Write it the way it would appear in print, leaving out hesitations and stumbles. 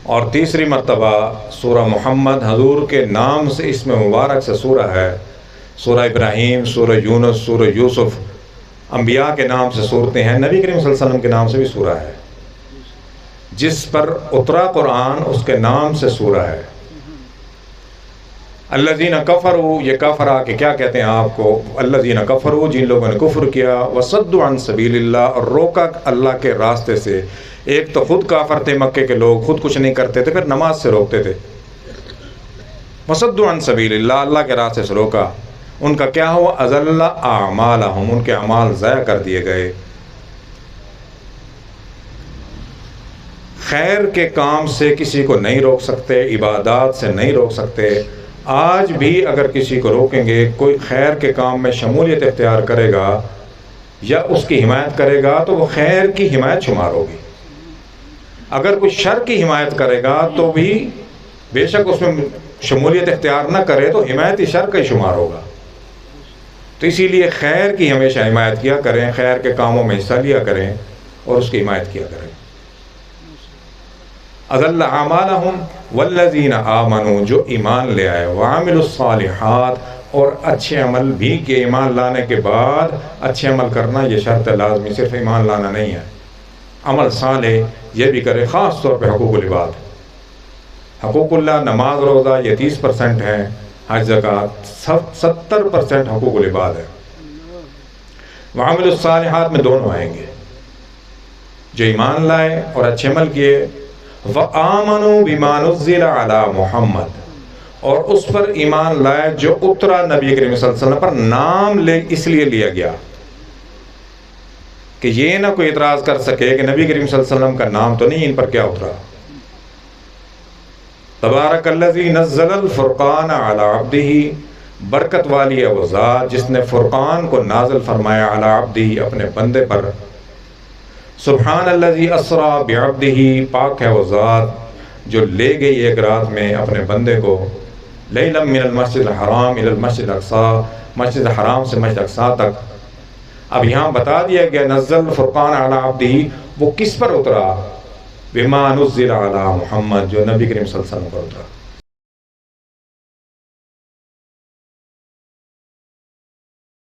اور تیسری مرتبہ سورہ محمد حضور کے نام سے اس میں مبارک سے سورہ ہے. سورہ ابراہیم، سورہ یونس، سورہ یوسف انبیاء کے نام سے صورتیں ہیں. نبی کریم صلی اللہ علیہ وسلم کے نام سے بھی سورہ ہے. جس پر اترا قرآن اس کے نام سے سورہ ہے. الذین کفروا، یہ کافرہ کہ کیا کہتے ہیں آپ کو؟ الذین کفروا، جن لوگوں نے کفر کیا، وصدوا عن سبیل اللہ، اور روکا اللہ کے راستے سے. ایک تو خود کافر تھے مکے کے لوگ، خود کچھ نہیں کرتے تھے، پھر نماز سے روکتے تھے. وصدوا عن سبیل اللہ، اللہ کے راستے سے روکا. ان کا کیا ہوا؟ اضل اعمالہم، ان کے اعمال ضائع کر دیے گئے. خیر کے کام سے کسی کو نہیں روک سکتے، عبادات سے نہیں روک سکتے. آج بھی اگر کسی کو روکیں گے، کوئی خیر کے کام میں شمولیت اختیار کرے گا یا اس کی حمایت کرے گا تو وہ خیر کی حمایت شمار ہوگی. اگر کوئی شر کی حمایت کرے گا تو بھی بے شک اس میں شمولیت اختیار نہ کرے تو حمایت شر کا ہی شمار ہوگا. تو اسی لیے خیر کی ہمیشہ حمایت کیا کریں، خیر کے کاموں میں حصہ لیا کریں اور اس کی حمایت کیا کریں. اضل اعمالہم والذین آمنوا، جو ایمان لے آئے، وعملوا الصالحات، اور اچھے عمل بھی کہ ایمان لانے کے بعد اچھے عمل کرنا یہ شرط لازمی، صرف ایمان لانا نہیں ہے. عمل صالح یہ بھی کرے، خاص طور پہ حقوق العباد. حقوق اللہ نماز روزہ یہ 30% ہیں، حج زکوٰۃ 70% حقوق العباد ہے. وعملوا الصالحات میں دونوں آئیں گے، جو ایمان لائے اور اچھے عمل کیے. وآمنوا بما نزل علی محمد، اور اس پر ایمان لائے جو اترا نبی کریم صلی اللہ علیہ وسلم پر. نام اس لیے لیا گیا کہ یہ نہ کوئی اعتراض کر سکے کہ نبی کریم صلی اللہ علیہ وسلم کا نام تو نہیں ان پر کیا اترا. تبارک الذی نزل الفرقان علی عبدہ، برکت والی ہے وہ ذات جس نے فرقان کو نازل فرمایا علی عبدہ، اپنے بندے پر. سبحان الذی اسری بعبدہ، پاک ہے وہ ذات جو لے گئی ایک رات میں اپنے بندے کو. لیلا من المسجد الحرام الی المسجد الاقصی، مسجد حرام سے مسجد اقصی تک. اب یہاں بتا دیا گیا نزل فرقان علی عبدہ، وہ کس پر اترا؟ بما نزل علی محمد، جو نبی کریم صلی اللہ علیہ وسلم پر اترا.